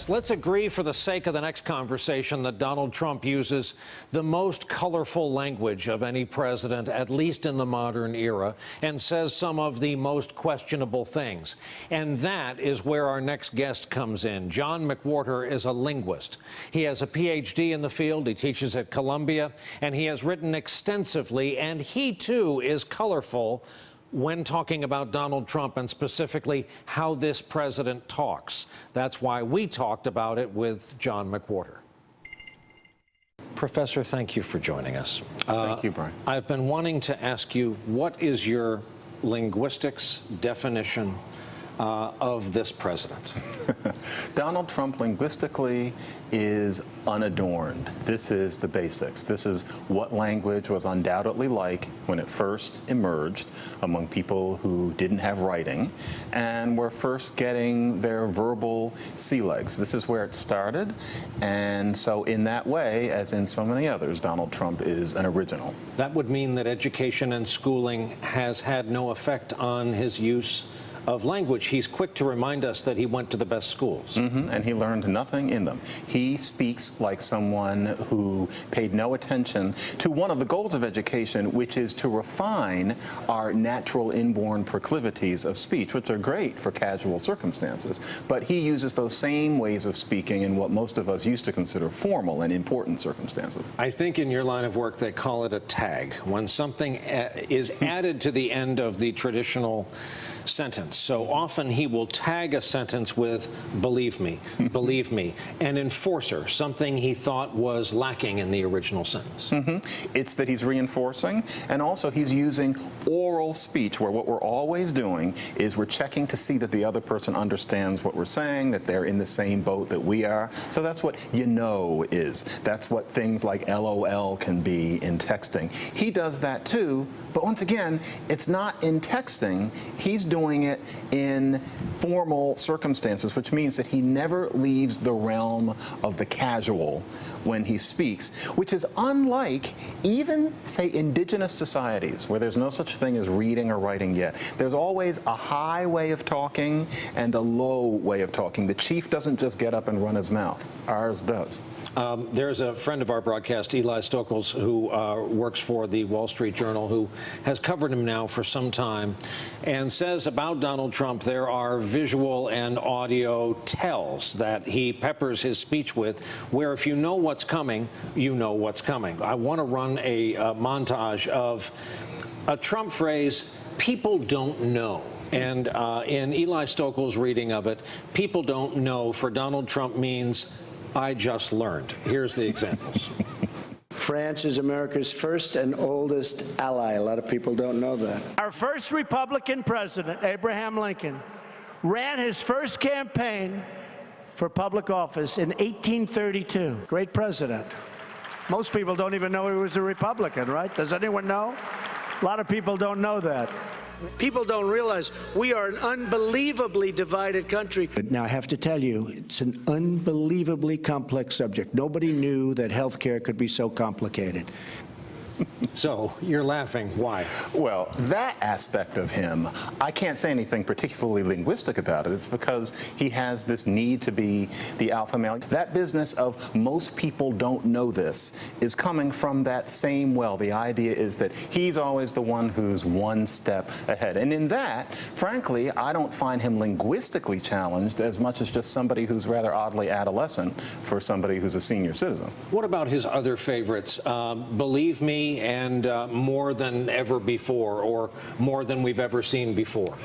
Let's agree for the sake of the next conversation that Donald Trump uses the most colorful language of any president, at least in the modern era, and says some of the most questionable things. And that is where our next guest comes in. John McWhorter is a linguist. He has a PhD in the field. He teaches at Columbia, and he has written extensively, and he, too, is colorful when talking about Donald Trump and specifically how this president talks. That's why we talked about it with John McWhorter. Professor, thank you for joining us. Thank you, Brian. I've been wanting to ask you, what is your linguistics definition of this president? Donald Trump linguistically is unadorned. This is the basics. This is what language was undoubtedly like when it first emerged among people who didn't have writing and were first getting their verbal sea legs. This is where it started. And so in that way, as in so many others, Donald Trump is an original. That would mean that education and schooling has had no effect on his use of language. He's quick to remind us that he went to the best schools. And he learned nothing in them. He speaks like someone who paid no attention to one of the goals of education, which is to refine our natural inborn proclivities of speech, which are great for casual circumstances. But he uses those same ways of speaking in what most of us used to consider formal and important circumstances. I think in your line of work they call it a tag, when something is added to the end of the traditional sentence. So often he will tag a sentence with believe me, an enforcer, something he thought was lacking in the original sentence. It's that he's reinforcing, and also he's using oral speech, where what we're always doing is we're checking to see that the other person understands what we're saying, that they're in the same boat that we are. So that's what you know is. That's what things like LOL can be in texting. He does that too, but once again, it's not in texting. He's doing it in formal circumstances, which means that he never leaves the realm of the casual when he speaks, which is unlike even, say, indigenous societies where there's no such thing as reading or writing yet. There's always a high way of talking and a low way of talking. The chief doesn't just get up and run his mouth. Ours does. There's a friend of our broadcast, Eli Stokols, who works for the Wall Street Journal, who has covered him now for some time, and says about Donald Trump there are visual and audio tells that he peppers his speech with, where if you know what's coming, you know what's coming. I want to run a montage of a Trump phrase, people don't know. And in Eli Stokols' reading of it, people don't know for Donald Trump means I just learned. Here's the examples. France is America's first and oldest ally. A lot of people don't know that. Our first Republican president, Abraham Lincoln, ran his first campaign for public office in 1832. Great president. Most people don't even know he was a Republican, right? Does anyone know? A lot of people don't know that. People don't realize we are an unbelievably divided country. Now, I have to tell you, it's an unbelievably complex subject. Nobody knew that health care could be so complicated. So, you're laughing. Why? Well, that aspect of him, I can't say anything particularly linguistic about it. It's because he has this need to be the alpha male. That business of most people don't know this is coming from that same well. The idea is that he's always the one who's one step ahead. And in that, frankly, I don't find him linguistically challenged as much as just somebody who's rather oddly adolescent for somebody who's a senior citizen. What about his other favorites? Believe me, and more than ever before, or more than we've ever seen before?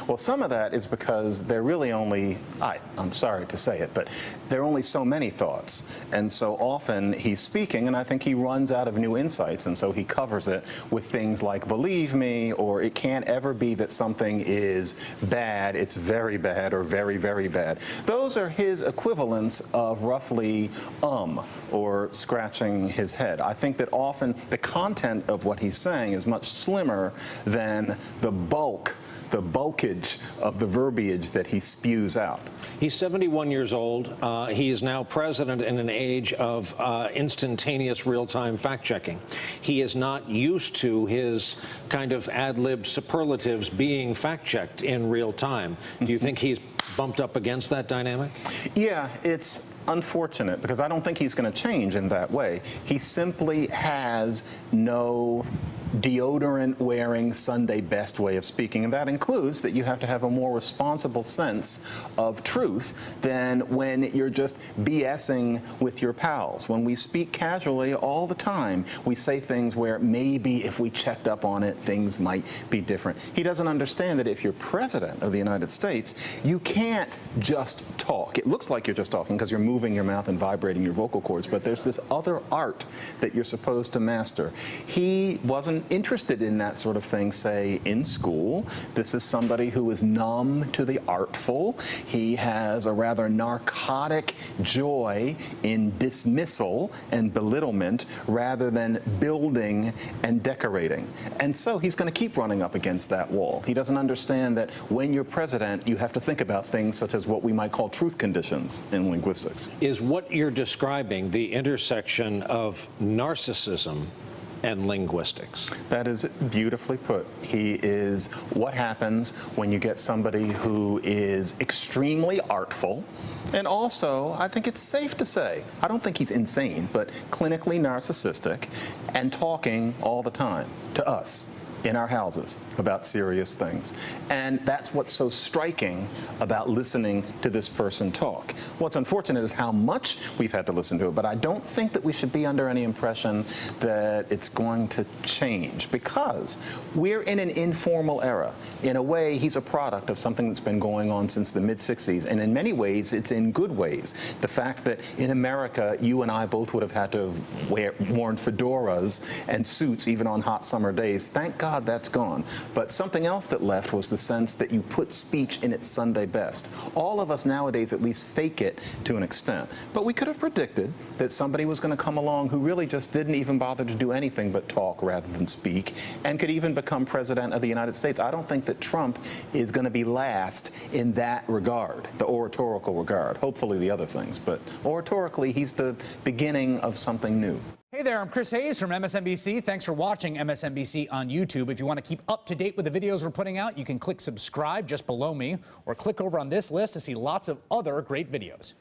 Well, some of that is because there really only, I'm sorry to say it, but there are only so many thoughts. And so often he's speaking, and I think he runs out of new insights, and so he covers it with things like believe me, or it can't ever be that something is bad, it's very bad, or very, very bad. Those are his equivalents of roughly or scratching his head. I think that often the content of what he's saying is much slimmer than the bulkage of the verbiage that he spews out. He's 71 years old. He is now president in an age of instantaneous real-time fact-checking. He is not used to his kind of ad-lib superlatives being fact-checked in real time. Do you think he's bumped up against that dynamic? Yeah, it's unfortunate because I don't think he's going to change in that way. He simply has no deodorant-wearing Sunday best way of speaking, and that includes that you have to have a more responsible sense of truth than when you're just BSing with your pals. When we speak casually all the time, we say things where maybe if we checked up on it, things might be different. He doesn't understand that if you're president of the United States, you can't just talk. It looks like you're just talking because you're moving your mouth and vibrating your vocal cords, but there's this other art that you're supposed to master. He wasn't interested in that sort of thing, say, in school. This is somebody who is numb to the artful. He has a rather narcotic joy in dismissal and belittlement rather than building and decorating. And so he's going to keep running up against that wall. He doesn't understand that when you're president, you have to think about things such as what we might call truth conditions in linguistics. Is what you're describing the intersection of narcissism and linguistics? That is beautifully put. He is what happens when you get somebody who is extremely artful, and also, I think it's safe to say, I don't think he's insane, but clinically narcissistic and talking all the time to us in our houses about serious things. And that's what's so striking about listening to this person talk. What's unfortunate is how much we've had to listen to it, but I don't think that we should be under any impression that it's going to change, because we're in an informal era. In a way, he's a product of something that's been going on since the mid-60s, and in many ways, it's in good ways. The fact that in America, you and I both would have had to have worn fedoras and suits even on hot summer days. Thank God that's gone. But something else that left was the sense that you put speech in its Sunday best. All of us nowadays at least fake it to an extent. But we could have predicted that somebody was going to come along who really just didn't even bother to do anything but talk rather than speak, and could even become president of the United States. I don't think that Trump is going to be last in that regard, the oratorical regard. Hopefully the other things, but oratorically, he's the beginning of something new. Hey there, I'm Chris Hayes from MSNBC. Thanks for watching MSNBC on YouTube. If you want to keep up to date with the videos we're putting out, you can click subscribe just below me, or click over on this list to see lots of other great videos.